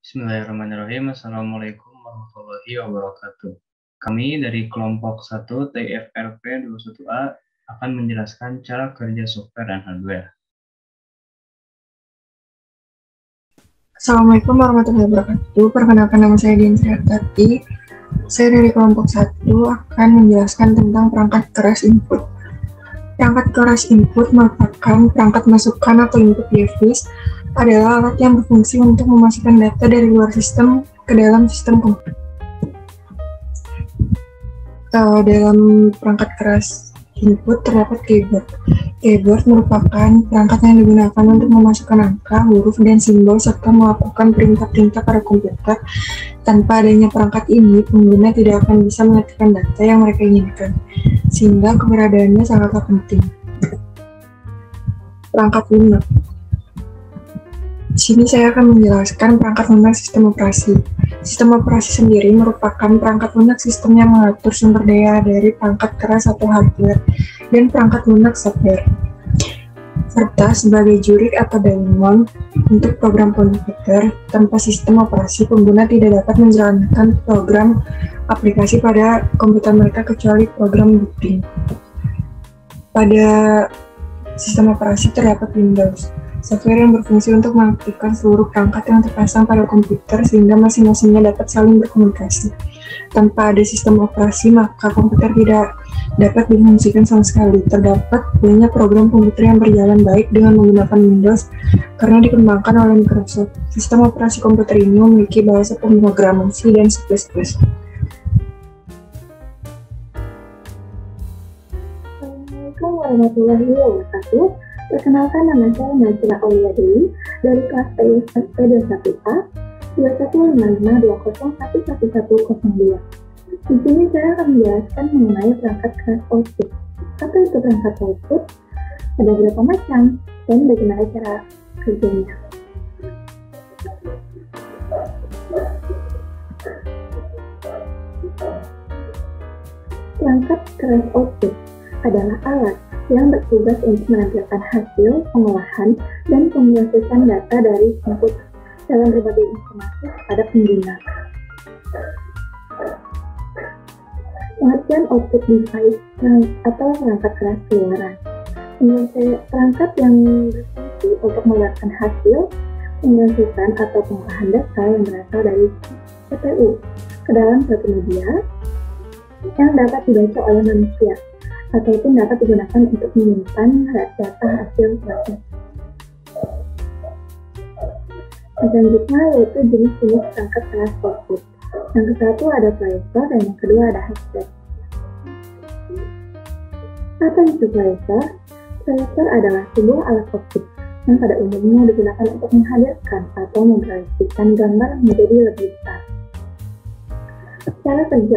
Bismillahirrahmanirrahim. Assalamualaikum warahmatullahi wabarakatuh. Kami dari kelompok 1 TFRP 21A akan menjelaskan cara kerja software dan hardware. Assalamualaikum warahmatullahi wabarakatuh. Perkenalkan, nama saya Dian Srihartati. Saya dari kelompok 1 akan menjelaskan tentang perangkat keras input. Perangkat keras input merupakan perangkat masukan atau input device, adalah alat yang berfungsi untuk memasukkan data dari luar sistem ke dalam sistem komputer. Dalam perangkat keras input terdapat keyboard. Keyboard merupakan perangkat yang digunakan untuk memasukkan angka, huruf, dan simbol serta melakukan perintah-perintah pada komputer. Tanpa adanya perangkat ini, pengguna tidak akan bisa mengetikkan data yang mereka inginkan, sehingga keberadaannya sangatlah penting. Perangkat lunak. Di sini saya akan menjelaskan perangkat lunak sistem operasi. Sistem operasi sendiri merupakan perangkat lunak sistem yang mengatur sumber daya dari perangkat keras atau hardware dan perangkat lunak software, serta sebagai jurik atau daemon untuk program komputer. Tanpa sistem operasi, pengguna tidak dapat menjalankan program aplikasi pada komputer mereka kecuali program booting. Pada sistem operasi terdapat Windows, software yang berfungsi untuk mengaktifkan seluruh perangkat yang terpasang pada komputer sehingga masing-masingnya dapat saling berkomunikasi. Tanpa ada sistem operasi, maka komputer tidak dapat difungsikan sama sekali. Terdapat banyak program komputer yang berjalan baik dengan menggunakan Windows karena dikembangkan oleh Microsoft. Sistem operasi komputer ini memiliki bahasa pemrograman C dan C++. Assalamualaikum warahmatullahi wabarakatuh. Perkenalkan, nama saya Najla Aulia Dewi dari kelas TFRP 21A 215520111102. Di sini saya akan menjelaskan mengenai perangkat keras output. Apa itu perangkat output? Ada berapa macam dan bagaimana cara kerjanya? Perangkat keras output adalah alat yang bertugas untuk menampilkan hasil pengolahan dan pemrosesan data dari input dalam berbagai informasi kepada pengguna. Pengertian output device atau perangkat keras keluaran. Perangkat yang berfungsi untuk mengeluarkan hasil pemrosesan atau pengolahan data yang berasal dari CPU ke dalam suatu media yang dapat dibaca oleh manusia ataupun dapat digunakan untuk menyimpan data hasil proses. Selanjutnya yaitu jenis-jenis perangkat keras output. Yang satu ada processor dan yang kedua ada headset. Apa itu processor? Processor adalah sebuah alat output yang pada umumnya digunakan untuk menghadirkan atau memproyeksikan gambar menjadi lebih besar. Cara kerja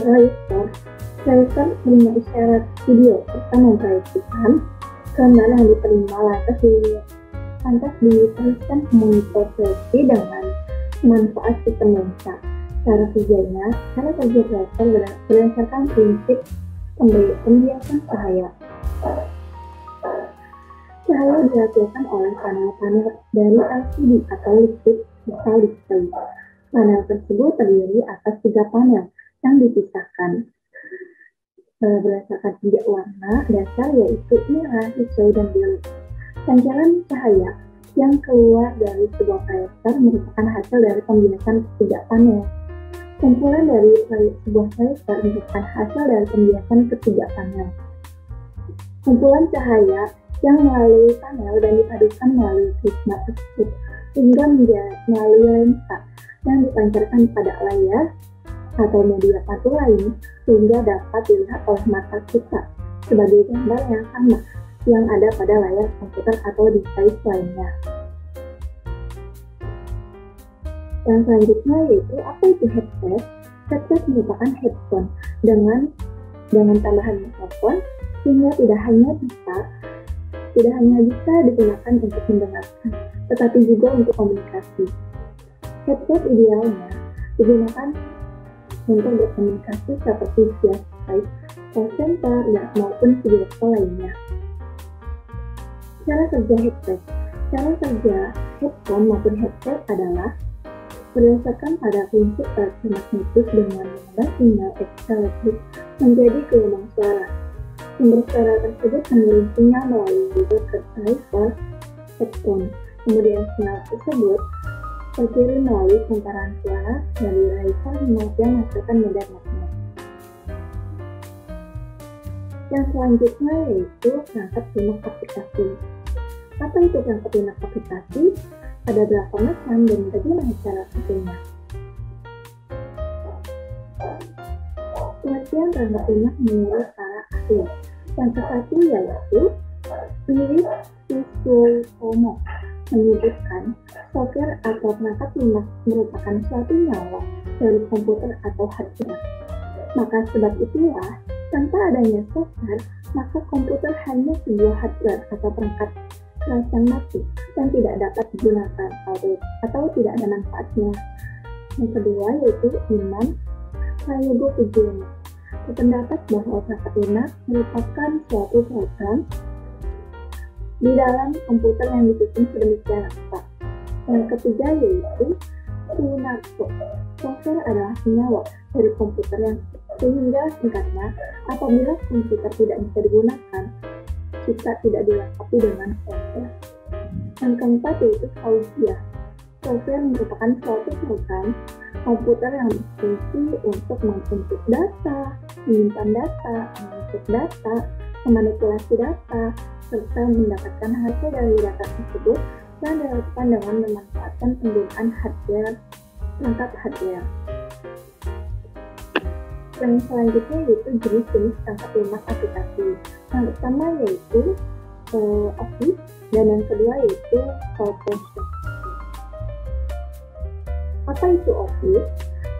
processor menerima isyarat video serta memproyeksikan gambar yang diterima lantas diteruskan ke monitor proyeksi dengan manfaat sistem lensa. Cara kerja processor berdasarkan prinsip pembiasan cahaya. Cahaya dihasilkan oleh panel-panel dari LCD atau liquid crystal display. Panel tersebut terdiri atas 3 panel yang dipisahkan berdasarkan 3 warna dasar, yaitu merah, hijau, dan biru. Pancaran cahaya yang keluar dari sebuah processor merupakan hasil dari pembiasan 3 panel. Kumpulan dari sebuah processor merupakan hasil dari pembiasan ketiga panel. Kumpulan cahaya yang melalui panel dan dipadukan melalui prisma tersebut hingga melalui lensa yang dipancarkan pada layar atau media pantul lain sehingga dapat dilihat oleh mata kita sebagai gambar yang sama yang ada pada layar komputer atau device lainnya. Yang selanjutnya yaitu apa itu headset? Headset merupakan headphone dengan tambahan mikrofon sehingga tidak hanya bisa digunakan untuk mendengarkan, tetapi juga untuk komunikasi. Headset idealnya digunakan untuk berkomunikasi seperti via Skype, call center, maupun video call lainnya. Cara kerja headset. Cara kerja headphone maupun headset adalah berdasarkan pada prinsip elektromagnetik dengan mengubah sinyal elektrik menjadi gelombang suara. Sumber suara tersebut mengirim sinyal melalui driver headphone. Kemudian sinyal tersebut terkirim melalui semparan suara dari driver yang menghasilkan medan magnet. Yang selanjutnya yaitu perangkat lunak aplikasi. Apa itu perangkat lunak aplikasi? Ada berapa macam dan bagaimana cara pakainya? Pengertian perangkat lunak menurut para ahli. Yang satu yaitu Philip Crisolomo menyebutkan software atau perangkat lunak merupakan suatu nyawa dari komputer atau hardware. Maka sebab itulah, tanpa adanya software, maka komputer hanya sebuah hardware atau perangkat keras yang mati dan tidak dapat digunakan atau tidak ada manfaatnya. Yang kedua yaitu Iman Prayogo Pujono berpendapat bahwa perangkat lunak merupakan suatu program di dalam komputer yang disusun sedemikian rupa. Yang ketiga yaitu Sunarso. Software adalah senyawa dari komputer yang sehingga singkatnya apabila komputer tidak bisa digunakan, jika tidak dilengkapi dengan software. Yang keempat yaitu Fauziah. Software merupakan suatu program komputer yang berfungsi untuk menginput data, menyimpan data, mengutip data, memanipulasi data, serta mendapatkan hasil dari data tersebut dan dilakukan dengan memanfaatkan penggunaan hardware, perangkat hardware. Yang selanjutnya yaitu jenis-jenis perangkat lunak aplikasi. Yang pertama yaitu Office dan yang kedua yaitu Photoshop. Apa itu Office?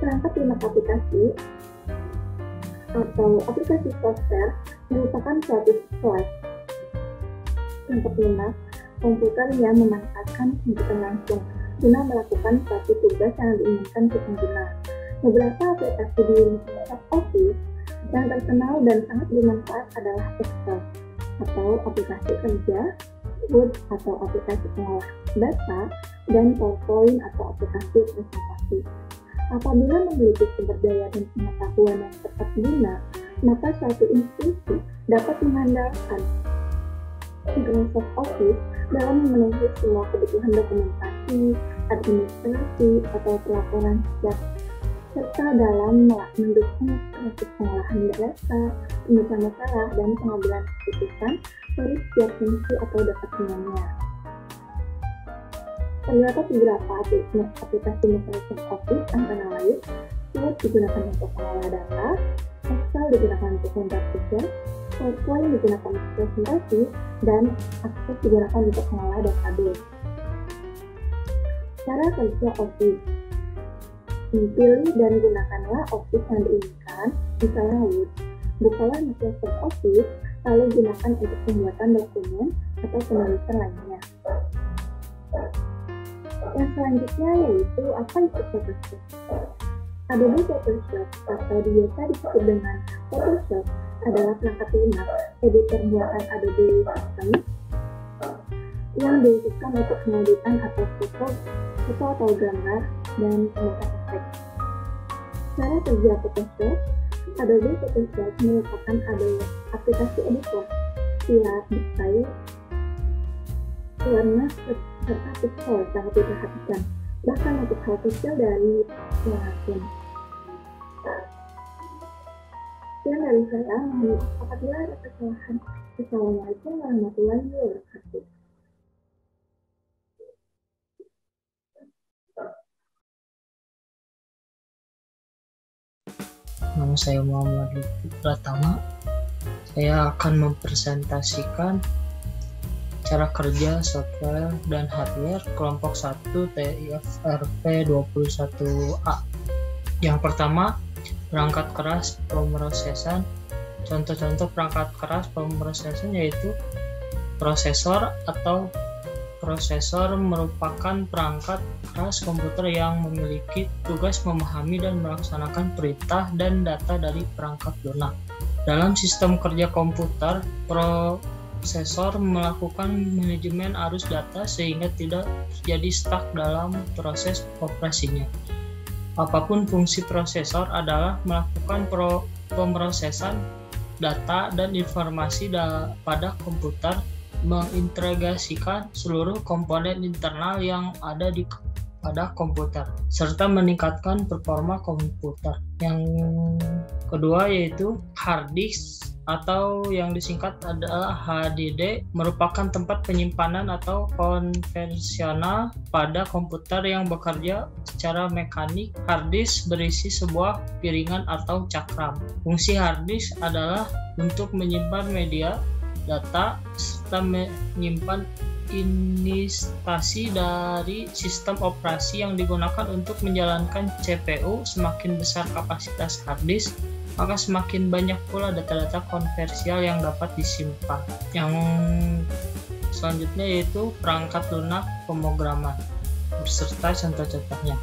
Perangkat lunak aplikasi atau aplikasi software merupakan suatu perangkat lunak komputer yang memanfaatkan komputer langsung guna melakukan suatu tugas yang diinginkan si pengguna. Beberapa aplikasi di Microsoft Office yang terkenal dan sangat bermanfaat adalah Excel atau aplikasi kerja, Word atau aplikasi pengolah data, dan PowerPoint atau aplikasi presentasi. Apabila memiliki sumber daya dan pengetahuan yang tepat guna, maka suatu institusi dapat mengandalkan Microsoft Office dalam memenuhi semua kebutuhan dokumentasi, administrasi, atau pelaporan setiap serta dalam mendukung proses pengolahan data, pemecahan masalah, dan pengambilan keputusan dari setiap fungsi atau departemennya. Terdapat beberapa aplikasi Microsoft Office antara lain Word digunakan untuk mengolah data, Excel digunakan untuk membuat tugas, PowerPoint digunakan untuk presentasi, dan Access digunakan untuk mengolah database. Cara kerja Office. Pilih dan gunakanlah Office yang diinginkan, misalnya Word. Bukalah Microsoft Office, lalu gunakan untuk pembuatan dokumen atau penulisan lainnya. Yang selanjutnya yaitu apa itu Photoshop? Adobe Photoshop atau biasa disebut dengan Photoshop adalah perangkat lunak editor buatan Adobe System yang diutuskan untuk mengeditan atau foto atau gambar dan pembuatan efek. Cara kerja Photoshop. Adobe Photoshop merupakan aplikasi editor siap desain, warna serta pixel sangat diperhatikan, bahkan untuk hal kecil dari penghasil. Sekian dari saya, mohon maaf apabila ada kesalahan. Assalamualaikum warahmatullahi wabarakatuh. Nama saya Muhammad Lutfi Pratama. Saya akan mempresentasikan cara kerja software dan hardware kelompok 1 TIFRP 21A. Yang pertama, perangkat keras pemrosesan. Contoh-contoh perangkat keras pemrosesan yaitu prosesor atau prosesor merupakan perangkat keras komputer yang memiliki tugas memahami dan melaksanakan perintah dan data dari perangkat lunak. Dalam sistem kerja komputer, prosesor melakukan manajemen arus data sehingga tidak terjadi stuck dalam proses operasinya. Apapun fungsi prosesor adalah melakukan pemrosesan data dan informasi pada komputer, mengintegrasikan seluruh komponen internal yang ada pada komputer, serta meningkatkan performa komputer. Yang kedua yaitu hard disk atau yang disingkat adalah HDD, merupakan tempat penyimpanan atau konvensional pada komputer yang bekerja secara mekanik. Hard disk berisi sebuah piringan atau cakram. Fungsi hard disk adalah untuk menyimpan media, data, serta menyimpan instansi dari sistem operasi yang digunakan untuk menjalankan CPU. Semakin besar kapasitas hard disk, maka semakin banyak pula data-data konvensional yang dapat disimpan. Yang selanjutnya yaitu perangkat lunak pemrograman beserta contoh-contohnya.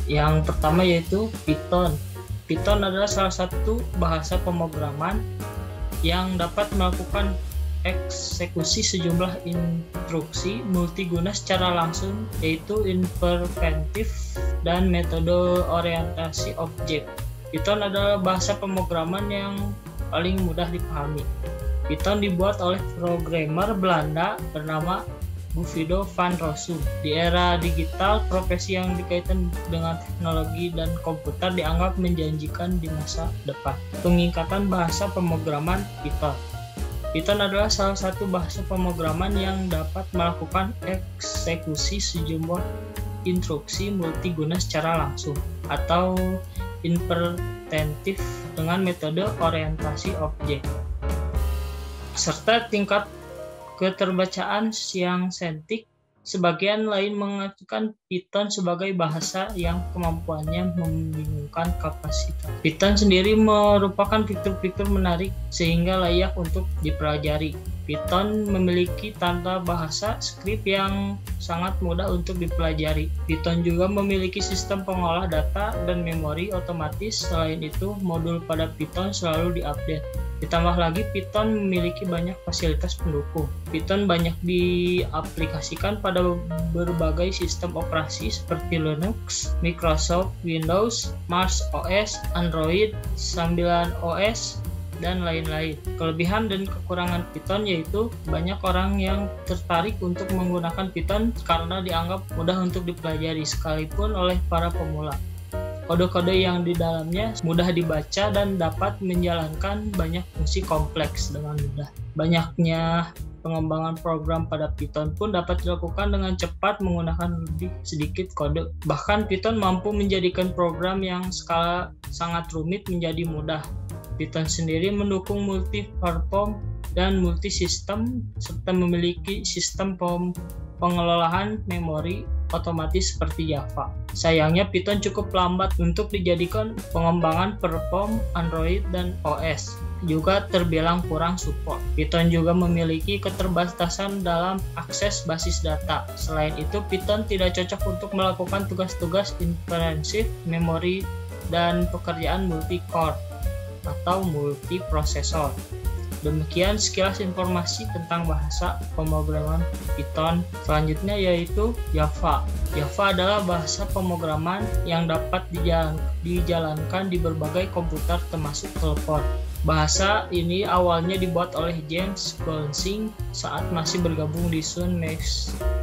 Yang pertama yaitu Python. Python adalah salah satu bahasa pemrograman yang dapat melakukan eksekusi sejumlah instruksi multiguna secara langsung, yaitu interpretif dan metode orientasi objek. Python adalah bahasa pemrograman yang paling mudah dipahami. Python dibuat oleh programmer Belanda bernama Guido van Rossum. Di era digital, profesi yang dikaitkan dengan teknologi dan komputer dianggap menjanjikan di masa depan. Pengingkatan bahasa pemrograman Python. Python adalah salah satu bahasa pemrograman yang dapat melakukan eksekusi sejumlah instruksi multiguna secara langsung atau interpretif dengan metode orientasi objek, serta tingkat keterbacaan yang sintaktik. Sebagian lain mengajukan Python sebagai bahasa yang kemampuannya membingungkan kapasitas. Python sendiri merupakan fitur-fitur menarik sehingga layak untuk dipelajari. Python memiliki tanda bahasa skrip yang sangat mudah untuk dipelajari. Python juga memiliki sistem pengolah data dan memori otomatis. Selain itu, modul pada Python selalu diupdate. Ditambah lagi, Python memiliki banyak fasilitas pendukung. Python banyak diaplikasikan pada berbagai sistem operasi seperti Linux, Microsoft Windows, Mars OS, Android, 9 OS, dan lain-lain. Kelebihan dan kekurangan Python yaitu banyak orang yang tertarik untuk menggunakan Python karena dianggap mudah untuk dipelajari sekalipun oleh para pemula. Kode-kode yang di dalamnya mudah dibaca dan dapat menjalankan banyak fungsi kompleks dengan mudah. Banyaknya pengembangan program pada Python pun dapat dilakukan dengan cepat menggunakan lebih sedikit kode. Bahkan Python mampu menjadikan program yang skala sangat rumit menjadi mudah. Python sendiri mendukung multi-platform dan multi-sistem serta memiliki sistem pengelolaan memori otomatis seperti Java. Sayangnya Python cukup lambat untuk dijadikan pengembangan platform Android dan OS. Juga terbilang kurang support. Python juga memiliki keterbatasan dalam akses basis data. Selain itu, Python tidak cocok untuk melakukan tugas-tugas intensif memori dan pekerjaan multi-core atau multiprosesor. Demikian sekilas informasi tentang bahasa pemrograman Python. Selanjutnya yaitu Java. Java adalah bahasa pemrograman yang dapat dijalankan di berbagai komputer termasuk telepon. Bahasa ini awalnya dibuat oleh James Gosling saat masih bergabung di Sun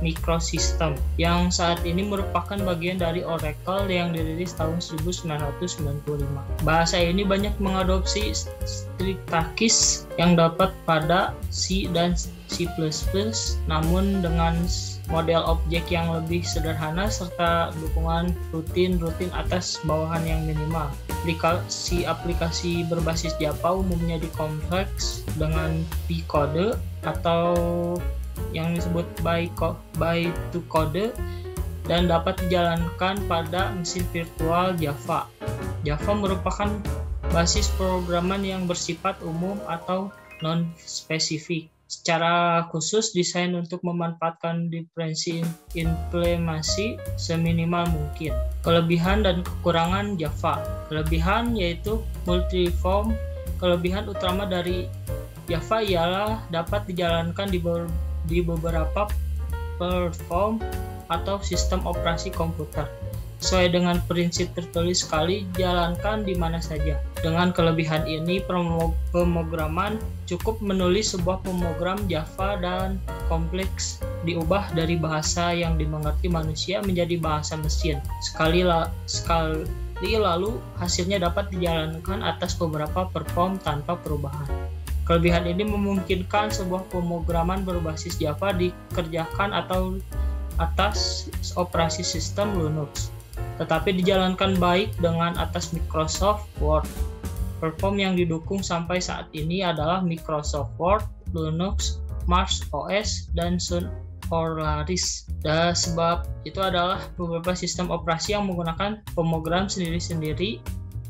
Microsystems, yang saat ini merupakan bagian dari Oracle yang dirilis tahun 1995. Bahasa ini banyak mengadopsi sintaksis yang dapat pada C dan C++, namun dengan model objek yang lebih sederhana serta dukungan rutin atas bawahan yang minimal. Aplikasi berbasis Java umumnya dikompleks dengan P-kode atau yang disebut bytecode dan dapat dijalankan pada mesin virtual Java. Java merupakan basis pemrograman yang bersifat umum atau non-spesifik. Secara khusus desain untuk memanfaatkan diferensi implementasi seminimal mungkin. Kelebihan dan kekurangan Java. Kelebihan yaitu multiform. Kelebihan utama dari Java ialah dapat dijalankan di beberapa platform atau sistem operasi komputer. Sesuai dengan prinsip tertulis sekali, jalankan di mana saja. Dengan kelebihan ini, pemrograman cukup menulis sebuah pemrogram Java dan kompleks diubah dari bahasa yang dimengerti manusia menjadi bahasa mesin. Sekali lalu hasilnya dapat dijalankan atas beberapa platform tanpa perubahan. Kelebihan ini memungkinkan sebuah pemrograman berbasis Java dikerjakan atau atas operasi sistem Linux, tetapi dijalankan baik dengan atas Microsoft Word. Platform yang didukung sampai saat ini adalah Microsoft Word, Linux, Mars OS, dan Sun Solaris. Dan sebab itu adalah beberapa sistem operasi yang menggunakan pemrogram sendiri-sendiri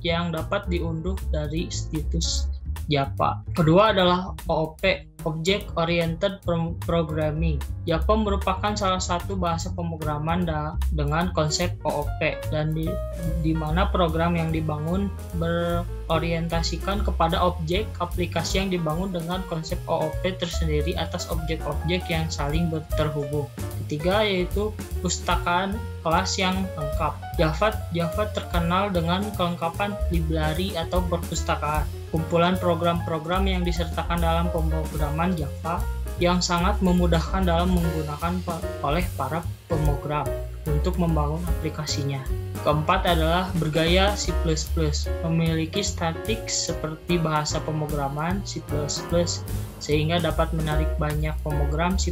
yang dapat diunduh dari situs Java. Kedua adalah OOP, Object Oriented Programming. Java merupakan salah satu bahasa pemrograman dengan konsep OOP, dan di mana program yang dibangun berorientasikan kepada objek aplikasi yang dibangun dengan konsep OOP tersendiri atas objek-objek yang saling terhubung. Ketiga yaitu pustakaan kelas yang lengkap. Java terkenal dengan kelengkapan library atau perpustakaan, kumpulan program-program yang disertakan dalam pemrograman Java yang sangat memudahkan dalam menggunakan oleh para pemrogram untuk membangun aplikasinya. Keempat adalah bergaya C++, memiliki statik seperti bahasa pemrograman C++, sehingga dapat menarik banyak pemrogram C++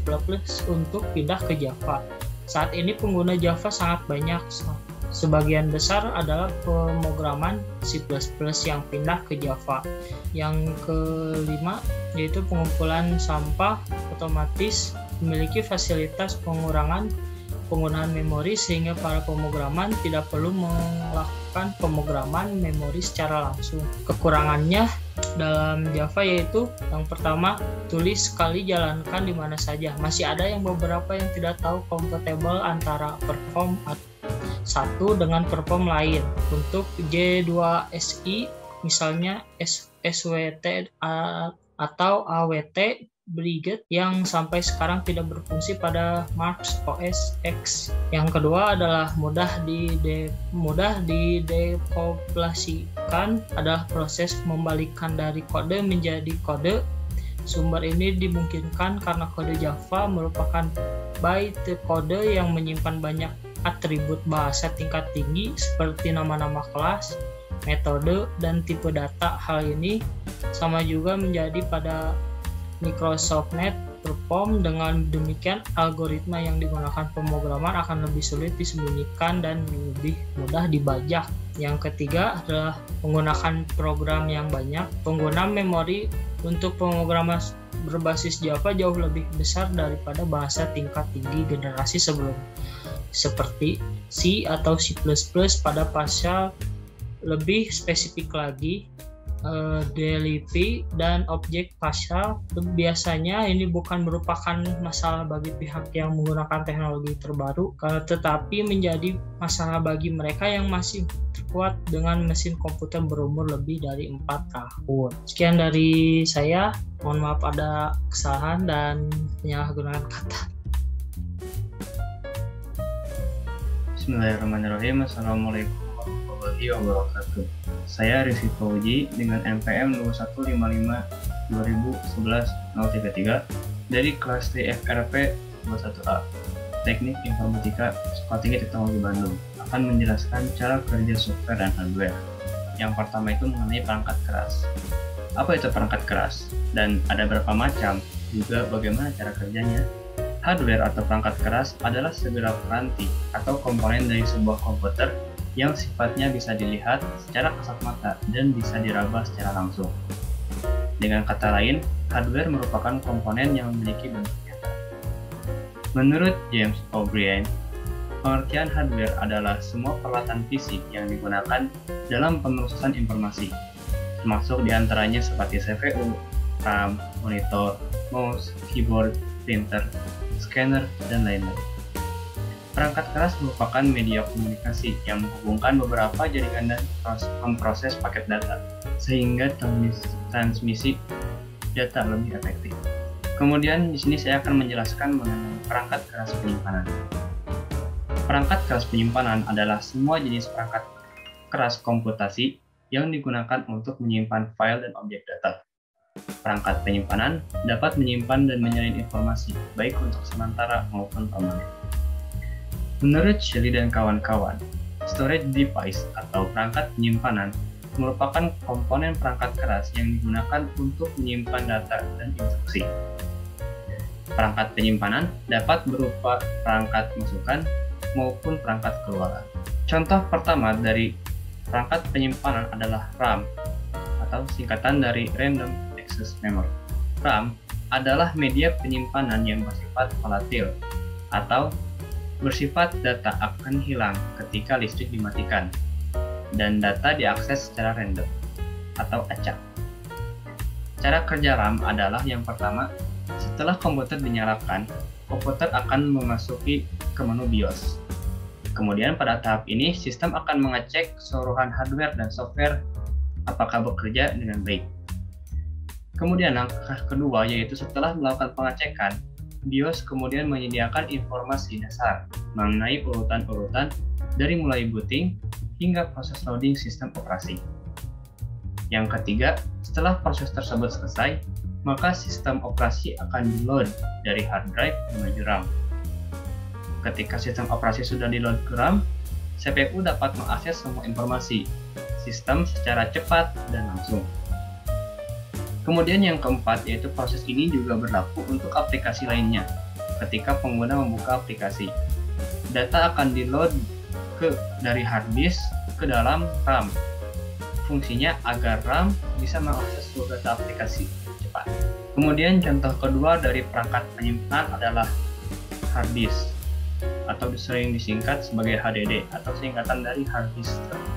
untuk pindah ke Java. Saat ini pengguna Java sangat banyak. Sebagian besar adalah pemrograman C++ yang pindah ke Java. Yang kelima yaitu pengumpulan sampah otomatis, memiliki fasilitas pengurangan penggunaan memori sehingga para pemrograman tidak perlu melakukan pemrograman memori secara langsung. Kekurangannya dalam Java yaitu yang pertama, tulis sekali jalankan di mana saja. Masih ada beberapa yang tidak tahu kompatibel antara perform satu dengan perform lain. Untuk J2SI misalnya SWT atau AWT Brigade yang sampai sekarang tidak berfungsi pada Mars OS X. Yang kedua adalah mudah didekompilasikan adalah proses membalikkan dari kode menjadi kode. Sumber ini dimungkinkan karena kode Java merupakan bytecode yang menyimpan banyak atribut bahasa tingkat tinggi seperti nama-nama kelas, metode, dan tipe data. Hal ini sama juga menjadi pada Microsoft Net Perform. Dengan demikian, algoritma yang digunakan pemrograman akan lebih sulit disembunyikan dan lebih mudah dibajak. Yang ketiga adalah menggunakan program yang banyak. Pengguna memori untuk pemrograman berbasis Java jauh lebih besar daripada bahasa tingkat tinggi generasi sebelum seperti C atau C++. Pada pasal lebih spesifik lagi, DLP dan objek pasal biasanya ini bukan merupakan masalah bagi pihak yang menggunakan teknologi terbaru, tetapi menjadi masalah bagi mereka yang masih terkuat dengan mesin komputer berumur lebih dari 4 tahun. Sekian dari saya, mohon maaf ada kesalahan dan penyalahgunaan kata. Bismillahirrahmanirrahim. Assalamualaikum warahmatullahi wabarakatuh. Saya Rizky Fauji dengan NPM 2155-2011-033 dari kelas TFRP 21A Teknik Informatika Sekolah Tinggi Teknologi Bandung akan menjelaskan cara kerja software dan hardware. Yang pertama itu mengenai perangkat keras. Apa itu perangkat keras? Dan ada berapa macam? Juga bagaimana cara kerjanya? Hardware atau perangkat keras adalah segala peranti atau komponen dari sebuah komputer yang sifatnya bisa dilihat secara kasat mata dan bisa diraba secara langsung. Dengan kata lain, hardware merupakan komponen yang memiliki bentuk nyata. Menurut James O'Brien, pengertian hardware adalah semua peralatan fisik yang digunakan dalam pemrosesan informasi, termasuk diantaranya seperti CPU, RAM, monitor, mouse, keyboard, printer, scanner, dan lain-lain. Perangkat keras merupakan media komunikasi yang menghubungkan beberapa jaringan dan memproses paket data, sehingga transmisi data lebih efektif. Kemudian di sini saya akan menjelaskan mengenai perangkat keras penyimpanan. Perangkat keras penyimpanan adalah semua jenis perangkat keras komputasi yang digunakan untuk menyimpan file dan objek data. Perangkat penyimpanan dapat menyimpan dan menyalin informasi, baik untuk sementara maupun permanen. Menurut Shelley dan kawan-kawan, storage device atau perangkat penyimpanan merupakan komponen perangkat keras yang digunakan untuk menyimpan data dan instruksi. Perangkat penyimpanan dapat berupa perangkat masukan maupun perangkat keluaran. Contoh pertama dari perangkat penyimpanan adalah RAM atau singkatan dari Random Access Memory. RAM adalah media penyimpanan yang bersifat volatil atau bersifat data akan hilang ketika listrik dimatikan dan data diakses secara random atau acak. Cara kerja RAM adalah yang pertama, setelah komputer dinyalakan, komputer akan memasuki ke menu BIOS. Kemudian pada tahap ini, sistem akan mengecek keseluruhan hardware dan software apakah bekerja dengan baik. Kemudian langkah kedua yaitu setelah melakukan pengecekan, BIOS kemudian menyediakan informasi dasar mengenai urutan-urutan dari mulai booting hingga proses loading sistem operasi. Yang ketiga, setelah proses tersebut selesai, maka sistem operasi akan di-load dari hard drive menuju RAM. Ketika sistem operasi sudah di-load ke RAM, CPU dapat mengakses semua informasi sistem secara cepat dan langsung. Kemudian yang keempat yaitu proses ini juga berlaku untuk aplikasi lainnya. Ketika pengguna membuka aplikasi, data akan di-load dari hard disk ke dalam RAM. Fungsinya agar RAM bisa mengakses seluruh data aplikasi cepat. Kemudian contoh kedua dari perangkat penyimpanan adalah hard disk atau sering disingkat sebagai HDD atau singkatan dari hard disk drive.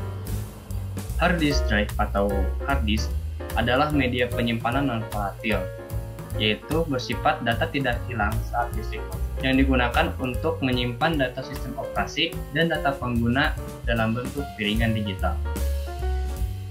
Hard disk drive atau hard disk adalah media penyimpanan non-volatil, yaitu bersifat data tidak hilang saat listrik, yang digunakan untuk menyimpan data sistem operasi dan data pengguna dalam bentuk piringan digital.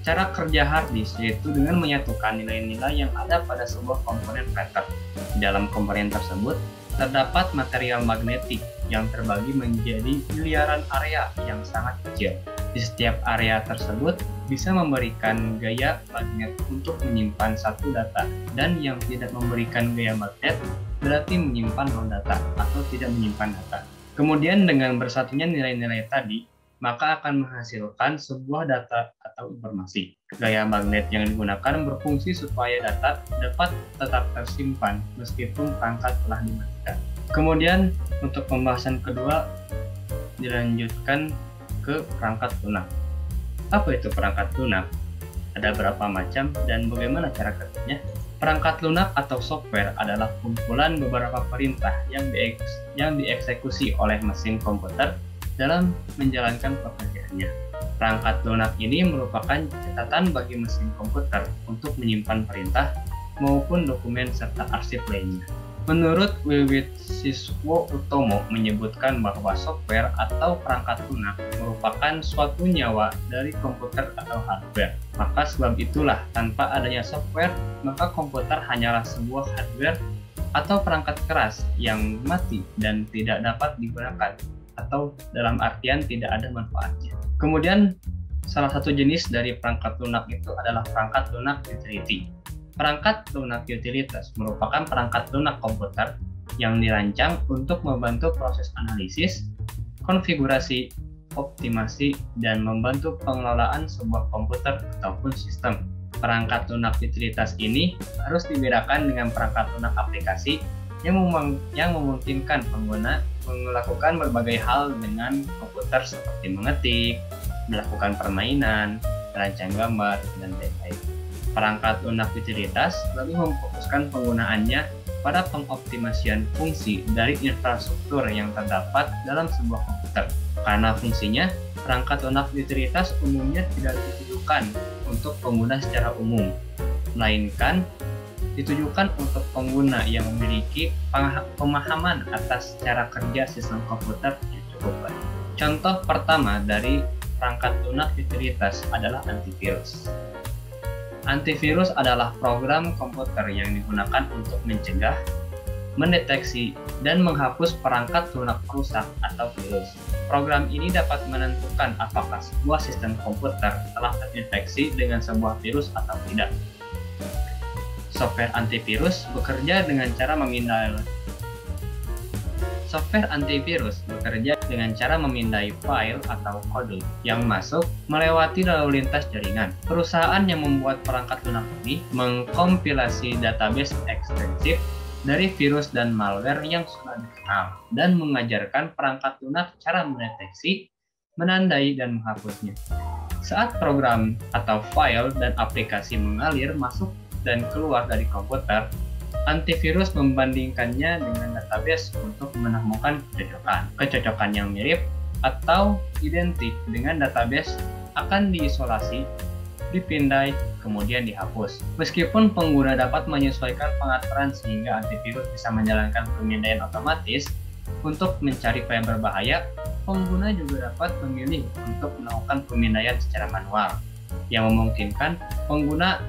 Cara kerja hard disk yaitu dengan menyatukan nilai-nilai yang ada pada sebuah komponen printer. Di dalam komponen tersebut terdapat material magnetik yang terbagi menjadi miliaran area yang sangat kecil. Di setiap area tersebut bisa memberikan gaya magnet untuk menyimpan satu data, dan yang tidak memberikan gaya magnet berarti menyimpan nol data atau tidak menyimpan data. Kemudian dengan bersatunya nilai-nilai tadi, maka akan menghasilkan sebuah data atau informasi. Gaya magnet yang digunakan berfungsi supaya data dapat tetap tersimpan meskipun perangkat telah dimatikan. Kemudian untuk pembahasan kedua dilanjutkan ke perangkat lunak. Apa itu perangkat lunak? Ada berapa macam dan bagaimana cara kerjanya? Perangkat lunak atau software adalah kumpulan beberapa perintah yang dieksekusi oleh mesin komputer dalam menjalankan pekerjaannya. Perangkat lunak ini merupakan catatan bagi mesin komputer untuk menyimpan perintah maupun dokumen serta arsip lainnya. Menurut Wiwitsiswo Utomo menyebutkan bahwa software atau perangkat lunak merupakan suatu nyawa dari komputer atau hardware. Maka sebab itulah tanpa adanya software, maka komputer hanyalah sebuah hardware atau perangkat keras yang mati dan tidak dapat digunakan, atau dalam artian tidak ada manfaatnya. Kemudian salah satu jenis dari perangkat lunak itu adalah perangkat lunak utility. Perangkat lunak utilitas merupakan perangkat lunak komputer yang dirancang untuk membantu proses analisis, konfigurasi, optimasi, dan membantu pengelolaan sebuah komputer ataupun sistem. Perangkat lunak utilitas ini harus dibedakan dengan perangkat lunak aplikasi yang memungkinkan pengguna melakukan berbagai hal dengan komputer seperti mengetik, melakukan permainan, merancang gambar, dan lain-lain. Perangkat lunak utilitas lebih memfokuskan penggunaannya pada pengoptimasian fungsi dari infrastruktur yang terdapat dalam sebuah komputer. Karena fungsinya, perangkat lunak utilitas umumnya tidak ditujukan untuk pengguna secara umum, melainkan ditujukan untuk pengguna yang memiliki pemahaman atas cara kerja sistem komputer yang cukup baik. Contoh pertama dari perangkat lunak utilitas adalah antivirus. Antivirus adalah program komputer yang digunakan untuk mencegah, mendeteksi, dan menghapus perangkat lunak perusak atau virus. Program ini dapat menentukan apakah sebuah sistem komputer telah terinfeksi dengan sebuah virus atau tidak. Software antivirus bekerja dengan cara memindai file atau kode yang masuk melewati lalu lintas jaringan. Perusahaan yang membuat perangkat lunak ini mengkompilasi database ekstensif dari virus dan malware yang sudah dikenal dan mengajarkan perangkat lunak cara mendeteksi, menandai, dan menghapusnya. Saat program atau file dan aplikasi mengalir masuk dan keluar dari komputer, antivirus membandingkannya dengan database untuk menemukan kecocokan yang mirip atau identik dengan database akan diisolasi, dipindai, kemudian dihapus. Meskipun pengguna dapat menyesuaikan pengaturan sehingga antivirus bisa menjalankan pemindaian otomatis untuk mencari file berbahaya, pengguna juga dapat memilih untuk melakukan pemindaian secara manual, yang memungkinkan pengguna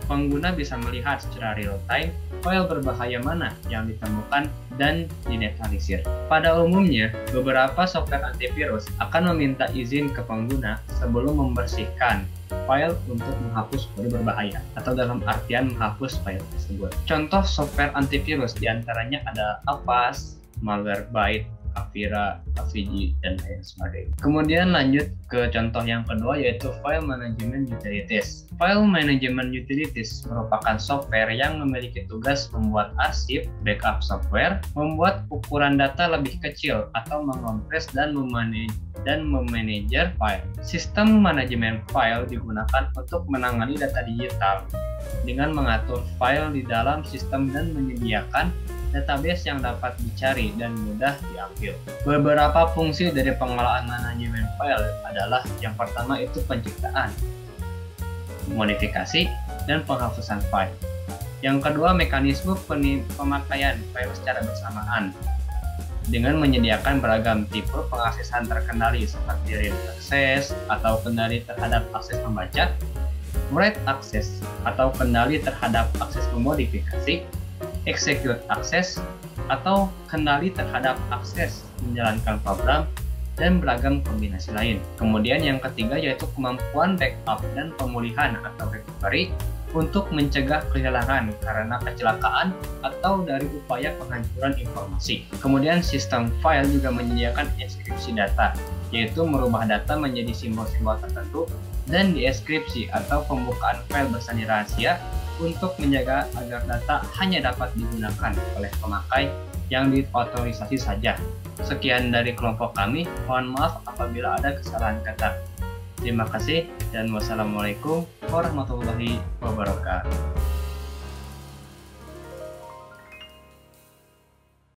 bisa melihat secara real-time file berbahaya mana yang ditemukan dan dinetralisir. Pada umumnya, beberapa software antivirus akan meminta izin ke pengguna sebelum membersihkan file untuk menghapus kode berbahaya, atau dalam artian menghapus file tersebut. Contoh software antivirus diantaranya ada Avast, Malwarebytes, Avira, Avigi, dan lain sebagainya. Kemudian lanjut ke contoh yang kedua, yaitu File Management Utilities. File Management Utilities merupakan software yang memiliki tugas membuat arsip, backup software, membuat ukuran data lebih kecil atau mengompres dan memanajer file. Sistem manajemen file digunakan untuk menangani data digital dengan mengatur file di dalam sistem dan menyediakan database yang dapat dicari dan mudah diambil. Beberapa fungsi dari pengelolaan manajemen file adalah yang pertama itu penciptaan, modifikasi, dan penghapusan file. Yang kedua, mekanisme pemakaian file secara bersamaan dengan menyediakan beragam tipe pengaksesan terkendali seperti read access atau kendali terhadap akses membaca, write access atau kendali terhadap akses memodifikasi, execute access atau kendali terhadap akses menjalankan program, dan beragam kombinasi lain. Kemudian yang ketiga yaitu kemampuan backup dan pemulihan atau recovery untuk mencegah kehilangan karena kecelakaan atau dari upaya penghancuran informasi. Kemudian sistem file juga menyediakan enkripsi data, yaitu merubah data menjadi simbol-simbol tertentu dan dieskripsi atau pembukaan file bersandi rahasia untuk menjaga agar data hanya dapat digunakan oleh pemakai yang diotorisasi saja. Sekian dari kelompok kami, mohon maaf apabila ada kesalahan kata. Terima kasih dan wassalamualaikum warahmatullahi wabarakatuh.